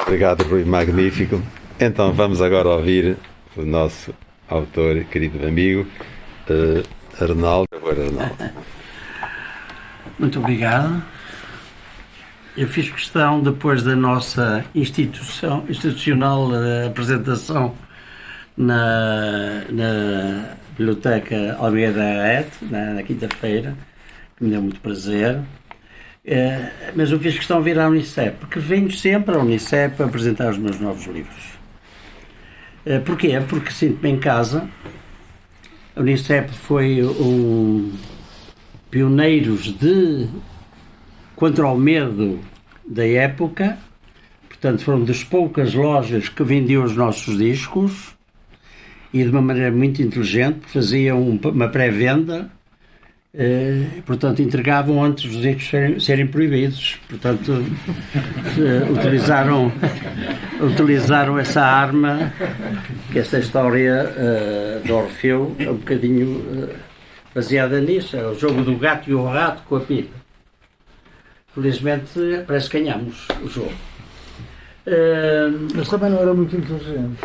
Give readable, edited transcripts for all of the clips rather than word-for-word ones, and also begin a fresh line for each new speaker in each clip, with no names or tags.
Obrigado, Rui, magnífico. Então vamos agora ouvir o nosso autor, querido amigo, Arnaldo.
Muito obrigado. Eu fiz questão, depois da nossa institucional apresentação na Biblioteca Almeida Arete, na quinta-feira, que me deu muito prazer, mas eu fiz questão de vir à Unicep, porque venho sempre à Unicep a apresentar os meus novos livros. Porquê? Porque sinto-me em casa. A Unicep foi pioneiros contra o medo da época, portanto foram das poucas lojas que vendiam os nossos discos e de uma maneira muito inteligente, faziam uma pré-venda, portanto entregavam antes dos discos serem proibidos, portanto utilizaram essa arma, que essa história de Orfeu é um bocadinho baseada nisso, é o jogo do gato e o rato com a pipa. Felizmente parece que ganhamos o jogo.
Mas também não era muito inteligente.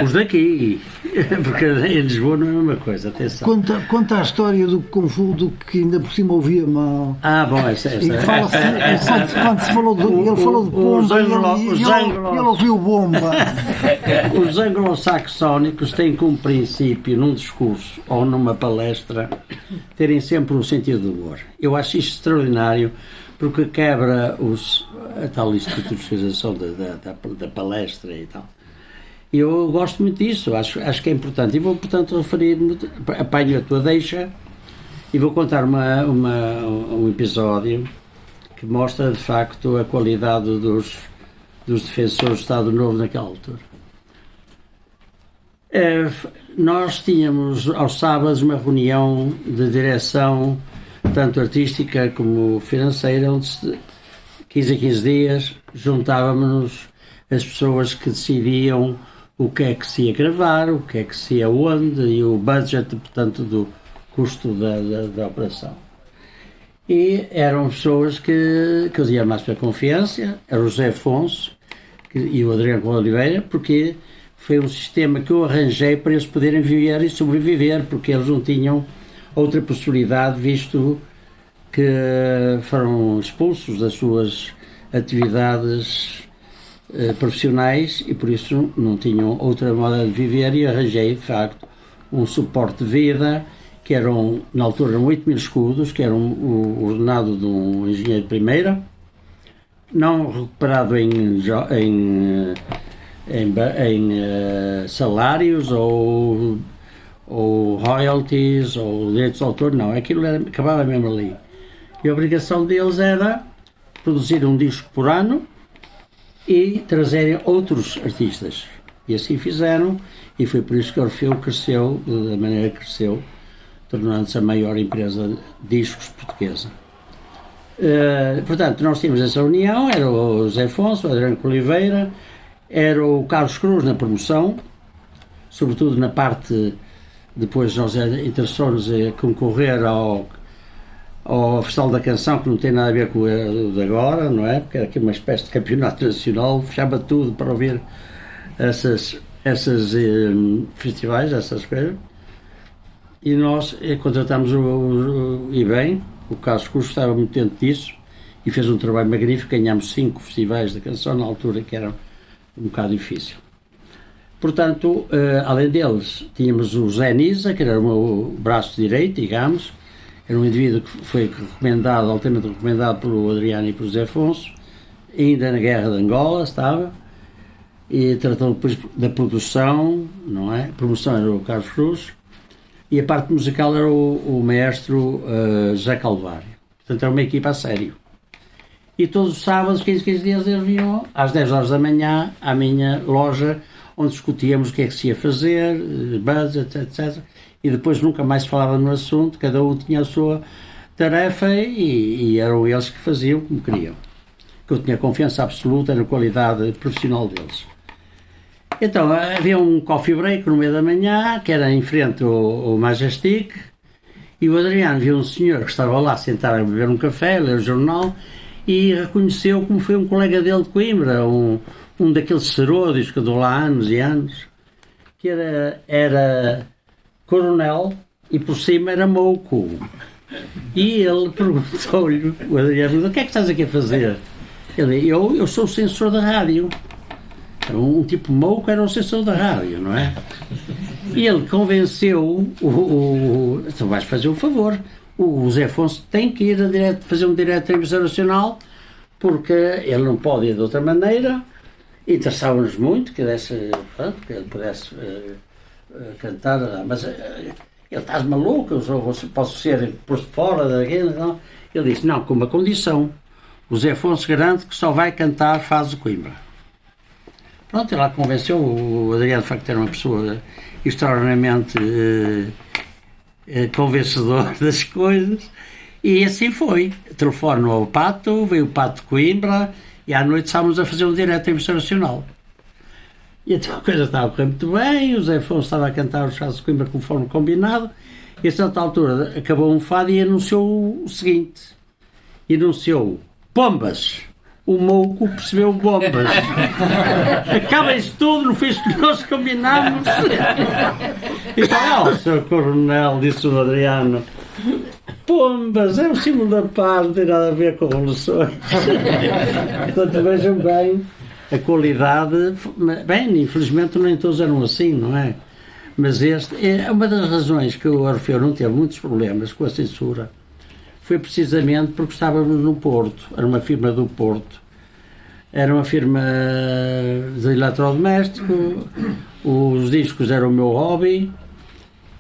Os daqui, porque em Lisboa não é a mesma coisa, atenção.
Conta a história do confundo que ainda por cima ouvia mal.
Bom, essa.
Quando se falou ele falou de bomba, ele ouviu bomba.
Os anglo-saxónicos têm como princípio, num discurso ou numa palestra, terem sempre um sentido de humor. Eu acho isto extraordinário, porque quebra a tal institucionalização da palestra e tal. E eu gosto muito disso, acho que é importante. E vou, portanto, referir-me, apanho a tua deixa e vou contar um episódio que mostra, de facto, a qualidade dos defensores do Estado Novo naquela altura. Nós tínhamos, aos sábados, uma reunião de direção tanto artística como financeira, onde 15 a 15 dias juntávamos as pessoas que decidiam o que é que se ia gravar, o que é que se ia onde e o budget, portanto, do custo da operação. E eram pessoas que eu tinha mais para confiança, era o José Afonso e o Adriano Oliveira, porque foi um sistema que eu arranjei para eles poderem viver e sobreviver, porque eles não tinham outra possibilidade, visto que foram expulsos das suas atividades profissionais e por isso não tinham outra moda de viver, e arranjei, de facto, um suporte de vida que eram, na altura, eram 8 mil escudos, que eram o ordenado de um engenheiro de primeira, não recuperado em salários ou royalties ou direitos de autor, não, aquilo acabava mesmo ali. E a obrigação deles era produzir um disco por ano e trazerem outros artistas. E assim fizeram, e foi por isso que Orfeu cresceu da maneira que cresceu, tornando-se a maior empresa de discos portuguesa. Portanto, nós tínhamos essa reunião, era o José Afonso, o Adriano Oliveira, era o Carlos Cruz na promoção, sobretudo na parte. Depois nós interessou-nos a concorrer ao Festival da Canção, que não tem nada a ver com o de agora, não é? Porque era aqui uma espécie de campeonato nacional, fechava tudo para ouvir esses festivais, essas coisas. E nós contratámos e bem, o Carlos Cruz estava muito dentro disso e fez um trabalho magnífico, ganhámos 5 festivais da canção na altura, que era um bocado difícil. Portanto, além deles, tínhamos o Zé Nisa, que era o meu braço direito, digamos, era um indivíduo que foi recomendado, altamente recomendado pelo Adriano e pelo José Afonso, ainda na Guerra de Angola estava, e tratou depois da produção, não é? A promoção era o Carlos Cruz, e a parte musical era o maestro José Calvário. Portanto, era uma equipa a sério. E todos os sábados, 15 dias, eles vinham às 10 horas da manhã à minha loja, onde discutíamos o que é que se ia fazer, budget, etc. E depois nunca mais se falava no assunto, cada um tinha a sua tarefa e eram eles que faziam como queriam. Que eu tinha confiança absoluta na qualidade profissional deles. Então, havia um coffee break no meio da manhã, que era em frente ao Majestic, e o Adriano viu um senhor que estava lá sentado a beber um café, a ler o jornal, e reconheceu como foi um colega dele de Coimbra, um daqueles seródios que deu lá anos e anos, que era coronel e por cima era mouco. E ele perguntou-lhe, o Adriano, o que é que estás aqui a fazer? Ele, eu sou o censor da rádio. Um tipo mouco era o censor da rádio, não é? E ele convenceu então vais fazer um favor, o José Afonso tem que ir fazer um direto de televisão nacional, porque ele não pode ir de outra maneira. Interessava-nos muito que ele pudesse cantar, mas ele, estás maluco, eu posso ser posto fora daquilo, não? Ele disse, não, com uma condição, o José Afonso garante que só vai cantar Fado de Coimbra. Pronto, ele lá convenceu, o Adriano de facto era uma pessoa extraordinariamente convencedor das coisas, e assim foi. Telefono ao Pato, veio o Pato de Coimbra, e à noite estávamos a fazer um direto em emissão nacional. E então a coisa estava a correr muito bem, o José Afonso estava a cantar os Fados de Coimbra conforme combinado, e a certa altura acabou um fado e anunciou o seguinte, Pombas! O mouco percebeu bombas. Acaba isto tudo, não fez o que nós combinámos. Então, o Sr. Coronel, disse o Adriano, pombas, é o símbolo da paz, não tem nada a ver com revoluções. Portanto, vejam bem a qualidade. Bem, infelizmente nem todos eram assim, não é? Mas este é uma das razões que o Orfeu não teve muitos problemas com a censura. Foi precisamente porque estávamos no Porto, era uma firma do Porto, era uma firma de eletrodoméstico, os discos eram o meu hobby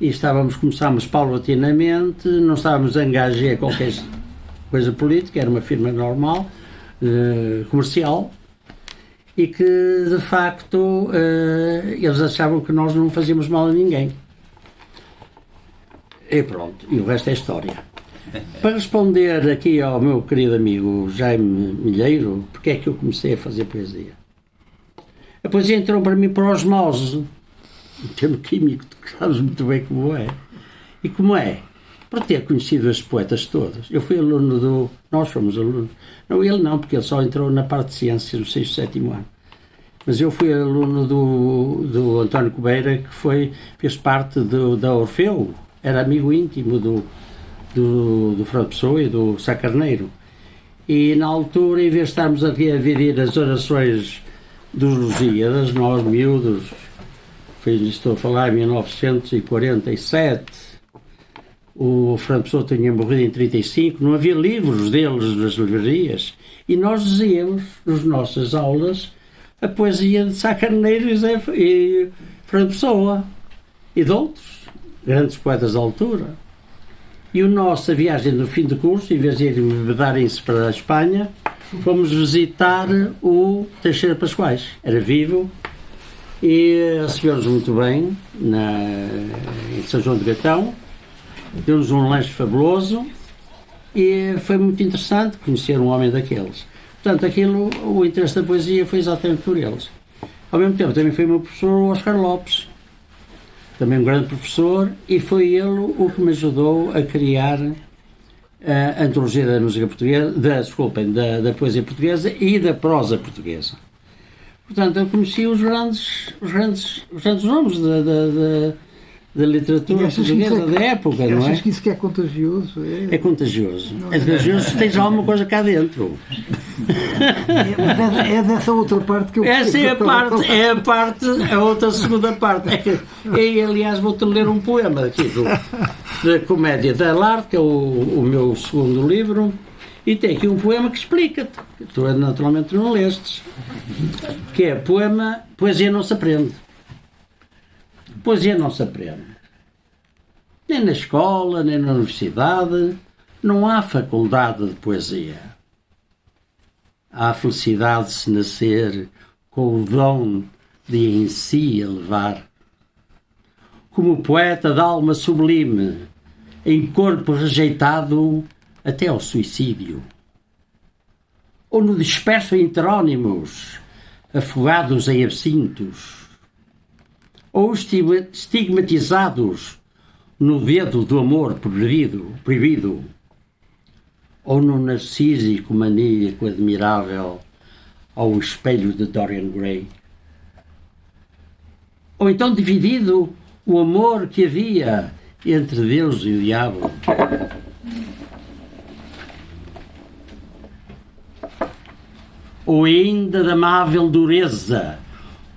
e começámos paulatinamente, não estávamos a engajar a qualquer coisa política, era uma firma normal, comercial, e que de facto eles achavam que nós não fazíamos mal a ninguém. E pronto, e o resto é história. Para responder aqui ao meu querido amigo Jaime Milheiro, porque é que eu comecei a fazer poesia? A poesia entrou para mim por osmose, um termo químico, que sabes muito bem como é. E como é? Por ter conhecido as poetas todas. Eu fui aluno nós fomos alunos, não ele não, porque ele só entrou na parte de ciências no 6º, 7º ano. Mas eu fui aluno do António Cobeira, que fez parte da Orfeu, era amigo íntimo do Fernando Pessoa e do Sá Carneiro. E na altura, em vez de estarmos a dividir as orações dos Lusíadas, nós miúdos, estou a falar em 1947, o Fernando Pessoa tinha morrido em 35, não havia livros deles nas livrarias, e nós dizíamos nas nossas aulas a poesia de Sá Carneiro e Fernando Pessoa e de outros grandes poetas da altura. E a nossa viagem no fim do curso, em vez de darem-se para a Espanha, fomos visitar o Teixeira Pascoais. Era vivo e recebeu-nos muito bem em São João de Gatão. Deu-nos um lanche fabuloso e foi muito interessante conhecer um homem daqueles. Portanto, o interesse da poesia foi exatamente por eles. Ao mesmo tempo, também foi o meu professor Oscar Lopes, também um grande professor, e foi ele o que me ajudou a criar a antologia da música portuguesa, da poesia portuguesa e da prosa portuguesa. Portanto, eu conheci os grandes nomes da literatura portuguesa da época, não é?
Achas que isso que é contagioso?
É contagioso. É contagioso se tens alguma coisa cá dentro.
É dessa outra parte que eu...
Essa é a outra segunda parte. Aliás, vou-te ler um poema aqui da Comédia da Arte, que é o meu segundo livro, e tem aqui um poema que explica-te, que tu naturalmente não lestes, que é poema Poesia não se aprende. Poesia não se aprende. Nem na escola, nem na universidade. Não há faculdade de poesia. Há felicidade de se nascer com o dom de em si elevar. Como poeta de alma sublime, em corpo rejeitado até ao suicídio. Ou no disperso em heterónimos, afogados em absintos. Ou estigmatizados no dedo do amor proibido, ou no narcísico maníaco admirável ao espelho de Dorian Gray. Ou então dividido o amor que havia entre Deus e o diabo. Ou ainda de amável dureza,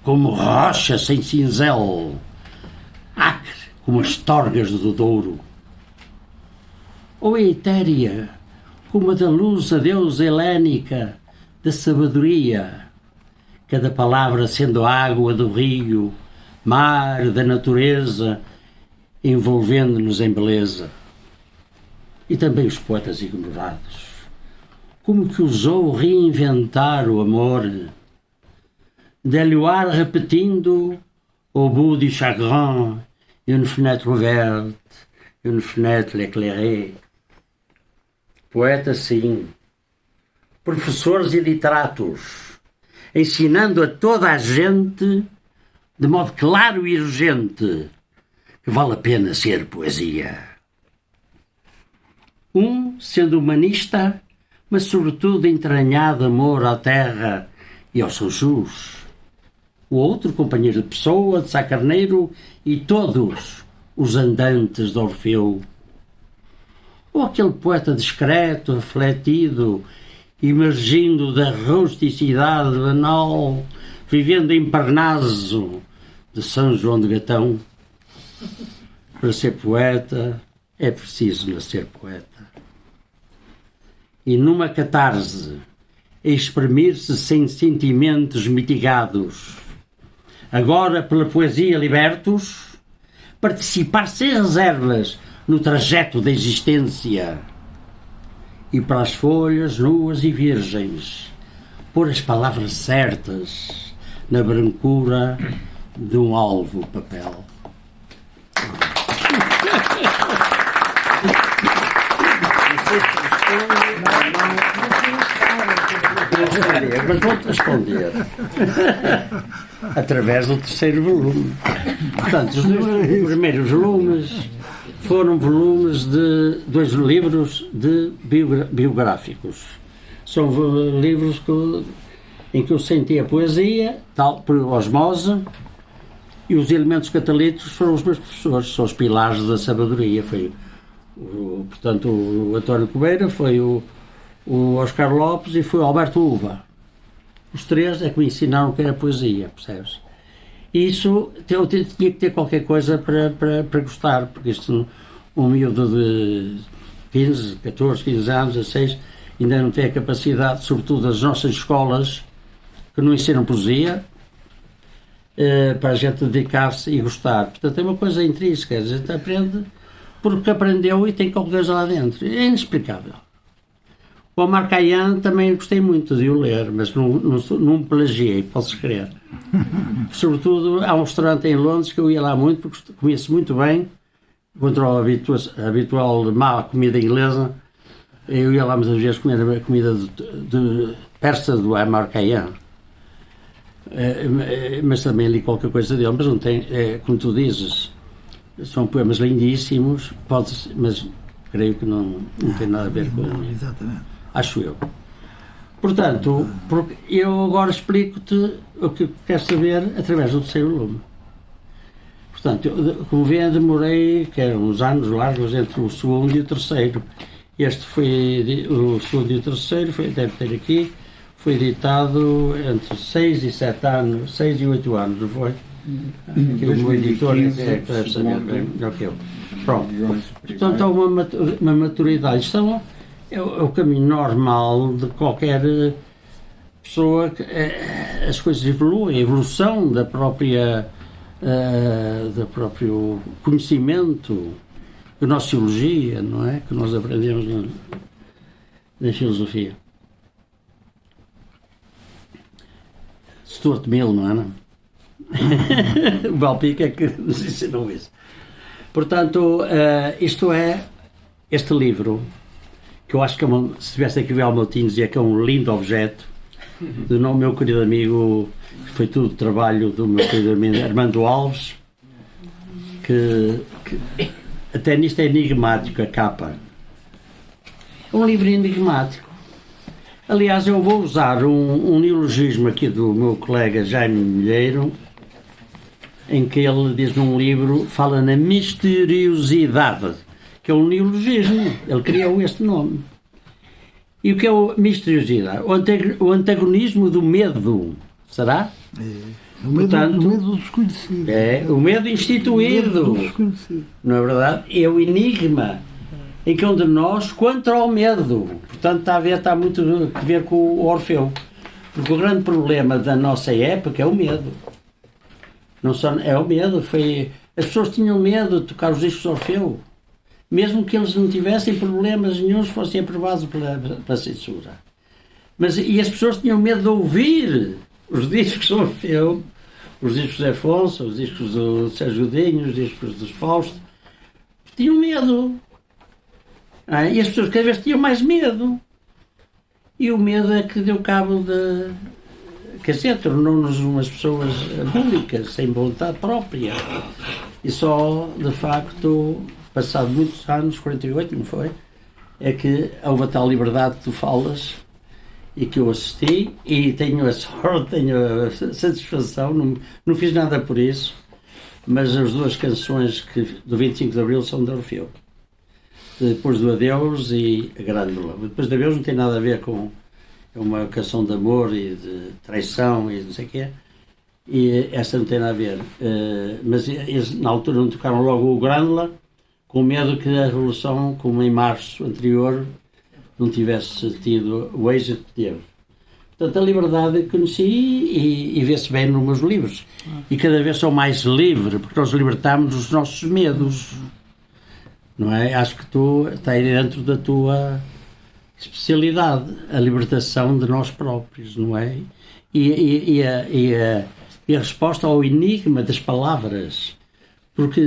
como rocha sem cinzel, acre como as torgas do Douro. Ou etérea, como a da luz a deusa helénica da sabedoria, cada palavra sendo água do rio, mar da natureza, envolvendo-nos em beleza. E também os poetas ignorados, como que ousou reinventar o amor, de ar repetindo au bout du chagrin, une fenêtre ouverte, une fenêtre éclairée. Poetas, sim, professores e literatos, ensinando a toda a gente, de modo claro e urgente, que vale a pena ser poesia. Um sendo humanista, mas sobretudo entranhado amor à terra e ao seu jus. O outro, companheiro de Pessoa, de Sá Carneiro e todos os andantes de Orfeu. Ou aquele poeta discreto, refletido, emergindo da rusticidade banal, vivendo em Parnaso de São João de Gatão. Para ser poeta é preciso nascer poeta. E numa catarse, exprimir-se sem sentimentos mitigados. Agora, pela poesia libertos, participar sem reservas no trajeto da existência. E para as folhas nuas e virgens, pôr as palavras certas na brancura de um alvo papel. Mas vou-te responder através do terceiro volume. Portanto, os dois primeiros volumes foram volumes de 2 livros de biográficos. São livros em que eu senti a poesia, tal por osmose, e os elementos catalíticos foram os meus professores, são os pilares da sabedoria. Foi, portanto, o António Cobeira, foi o Oscar Lopes e foi o Alberto Uva. Os 3 é que me ensinaram o que era poesia, percebes? E isso, eu tinha que ter qualquer coisa para gostar, porque isto, um miúdo de 15, 14, 15 anos, 16, ainda não tem a capacidade, sobretudo das nossas escolas, que não ensinam poesia, para a gente dedicar-se e gostar. Portanto, é uma coisa intrínseca, a gente aprende porque aprendeu e tem qualquer coisa lá dentro. É inexplicável. O Omar Khayyam também gostei muito de o ler, mas não plagiei, podes crer. Sobretudo, há um restaurante em Londres que eu ia lá muito, porque conheço muito bem, contra a habitual má comida inglesa. Eu ia lá muitas vezes comer a comida de persa do Omar Khayyam. Mas também li qualquer coisa dele, mas não tem, como tu dizes, são poemas lindíssimos, mas creio que não tem nada a ver com ele.
Exatamente.
Acho eu. Portanto, eu agora explico-te o que queres saber através do terceiro volume. Portanto, como vê, demorei uns anos largos entre o segundo e o terceiro. Este foi, o segundo e o terceiro, deve ter aqui, foi editado entre 6 e 7 anos, 6 e 8 anos, não foi? Aqui o meu editor é que deve saber melhor que eu. Pronto. Portanto, há uma maturidade. Isto é o caminho normal de qualquer pessoa. As coisas evoluem, a evolução da próprio conhecimento, da gnoseologia, não é? Que nós aprendemos na filosofia. Stuart Mill, não é? Não? O Balpico é que nos ensinou isso. Portanto, isto é este livro, que eu acho que se tivesse aqui o Almotim dizia que é um lindo objeto, do meu querido amigo, que foi tudo trabalho do meu querido amigo Armando Alves, que até nisto é enigmático a capa. É um livro enigmático. Aliás, eu vou usar um neologismo aqui do meu colega Jaime Milheiro, em que ele diz num livro, fala na misteriosidade, que é um neologismo. Ele criou este nome. E o que é a misteriosidade? O antagonismo do medo. Será?
O medo do desconhecido.
É, o medo instituído.
O medo do desconhecido.
Não é verdade? É o enigma em que um de nós contra o medo. Portanto, está muito a ver com o Orfeu. Porque o grande problema da nossa época é o medo. Não só é o medo. As pessoas tinham medo de tocar os discos do Orfeu. Mesmo que eles não tivessem problemas nenhuns, fossem aprovados pela censura. E as pessoas tinham medo de ouvir os discos do Orfeu, os discos de Afonso, os discos do Sérgio Godinho, os discos dos Fausto. Tinham medo. E as pessoas cada vez tinham mais medo. E o medo é que deu cabo de... Quer dizer, tornou-nos umas pessoas públicas, sem vontade própria. E só, de facto, passado muitos anos, 48, não foi? É que houve a tal liberdade que tu falas e que eu assisti e tenho a sorte, tenho a satisfação, não fiz nada por isso, mas as duas canções do 25 de Abril são de Orfeu. Depois do Adeus e a Grândola. Depois do Adeus não tem nada a ver com uma canção de amor e de traição e não sei o quê, e esta não tem nada a ver. Mas eles, na altura, não tocaram logo o Grândola, com medo que a Revolução, como em março anterior, não tivesse tido o êxito que teve. Portanto, a liberdade que conheci e vê-se bem nos meus livros. E cada vez sou mais livre, porque nós libertamos os nossos medos. Não é? Acho que está aí dentro da tua especialidade, a libertação de nós próprios, não é? E a resposta ao enigma das palavras. Porque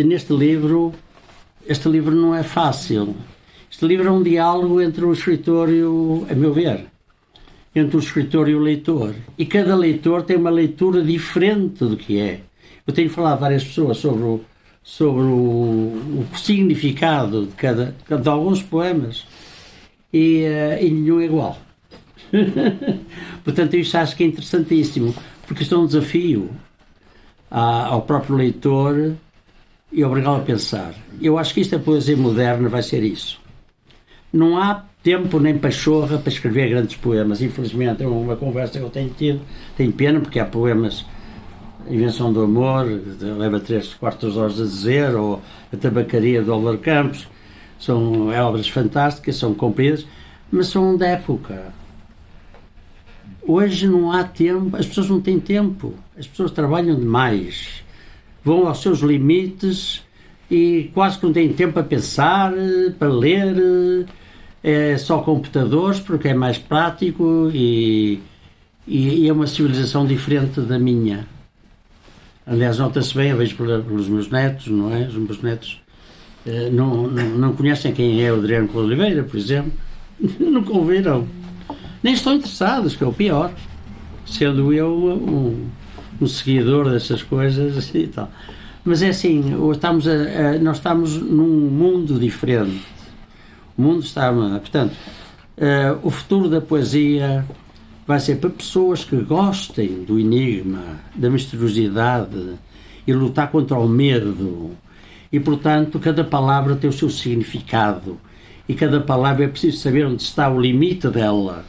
este livro não é fácil. Este livro é um diálogo entre o escritor e a meu ver, entre o escritor e o leitor. E cada leitor tem uma leitura diferente do que é. Eu tenho falado a várias pessoas sobre o significado de alguns poemas e nenhum é igual. Portanto, isso acho que é interessantíssimo, porque isto é um desafio ao próprio leitor e obrigá-lo a pensar. Eu acho que isto, a poesia moderna, vai ser isso. Não há tempo nem pachorra para escrever grandes poemas. Infelizmente, é uma conversa que eu tenho tido. Tenho pena, porque há poemas, Invenção do Amor, leva 3/4 horas a dizer, ou A Tabacaria do Álvaro Campos. São obras fantásticas, são compridas, mas são da época. Hoje não há tempo, as pessoas não têm tempo. As pessoas trabalham demais. Vão aos seus limites e quase que não têm tempo para pensar, para ler, é só computadores porque é mais prático e é uma civilização diferente da minha. Aliás, nota-se bem, eu vejo pelos meus netos, não é? Os meus netos não conhecem quem é o Adriano Couto Oliveira, por exemplo, nunca ouviram, nem estão interessados, que é o pior, sendo eu um seguidor dessas coisas e tal. Mas é assim, nós estamos num mundo diferente. O mundo está... Portanto, o futuro da poesia vai ser para pessoas que gostem do enigma, da misteriosidade e lutar contra o medo. E, portanto, cada palavra tem o seu significado. E cada palavra é preciso saber onde está o limite dela.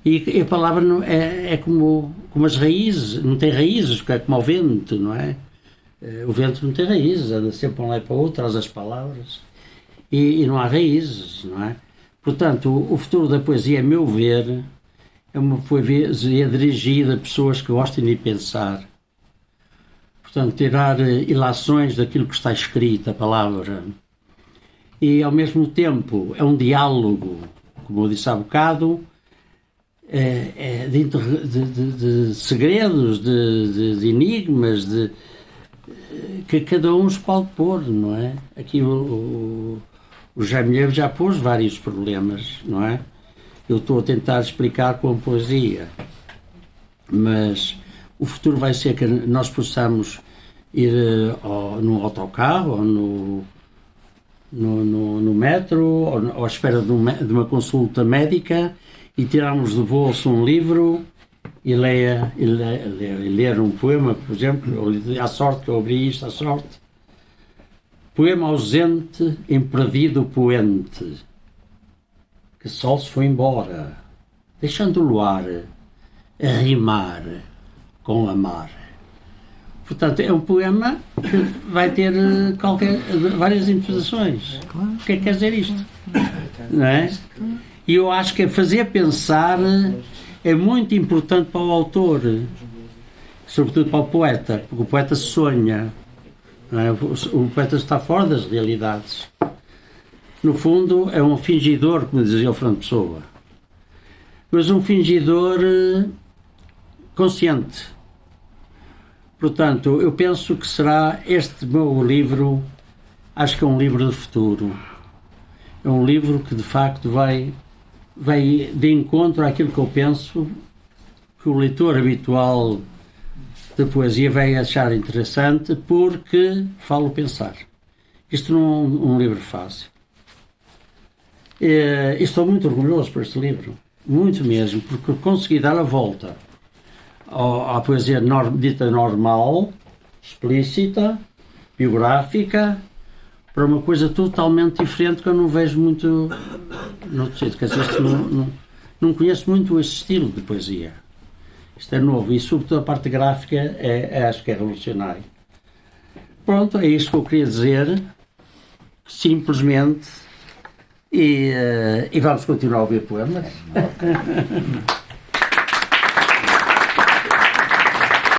E a palavra não, é como as raízes, não tem raízes, porque é como o vento, não é? O vento não tem raízes, anda sempre para um lado e para o outro, traz as palavras, e não há raízes, não é? Portanto, o futuro da poesia, a meu ver, é uma poesia dirigida a pessoas que gostem de pensar. Portanto, tirar ilações daquilo que está escrito, a palavra. E, ao mesmo tempo, é um diálogo, como eu disse há bocado, de segredos, de enigmas, que cada um se pode pôr, não é? Aqui o Jaime Milheiro já pôs vários problemas, não é? Eu estou a tentar explicar com a poesia, mas o futuro vai ser que nós possamos ir no autocarro ou no metro ou à espera de uma consulta médica e tirarmos do bolso um livro e ler um poema, por exemplo, à sorte, que eu abri isto à sorte. Poema ausente, imperdido poente, que sol se foi embora, deixando o luar a rimar com amar. Portanto, é um poema que vai ter várias interpretações. O que é que quer dizer isto? Não é? E eu acho que fazer pensar é muito importante para o autor, sobretudo para o poeta, porque o poeta sonha, não é? O poeta está fora das realidades. No fundo, é um fingidor, como dizia o Fernando Pessoa, mas um fingidor consciente. Portanto, eu penso que será este meu livro, acho que é um livro do futuro. É um livro que, de facto, vai de encontro àquilo que eu penso que o leitor habitual de poesia vai achar interessante, porque falo pensar. Isto não é um livro fácil. E estou muito orgulhoso por este livro, muito mesmo, porque consegui dar a volta à poesia dita normal, explícita, biográfica, para uma coisa totalmente diferente que eu não vejo muito no sítio. Quer dizer, não conheço muito esse estilo de poesia. Isto é novo e, sobretudo, a parte gráfica acho que é revolucionário. Pronto, é isso que eu queria dizer, simplesmente, e vamos continuar a ouvir poemas.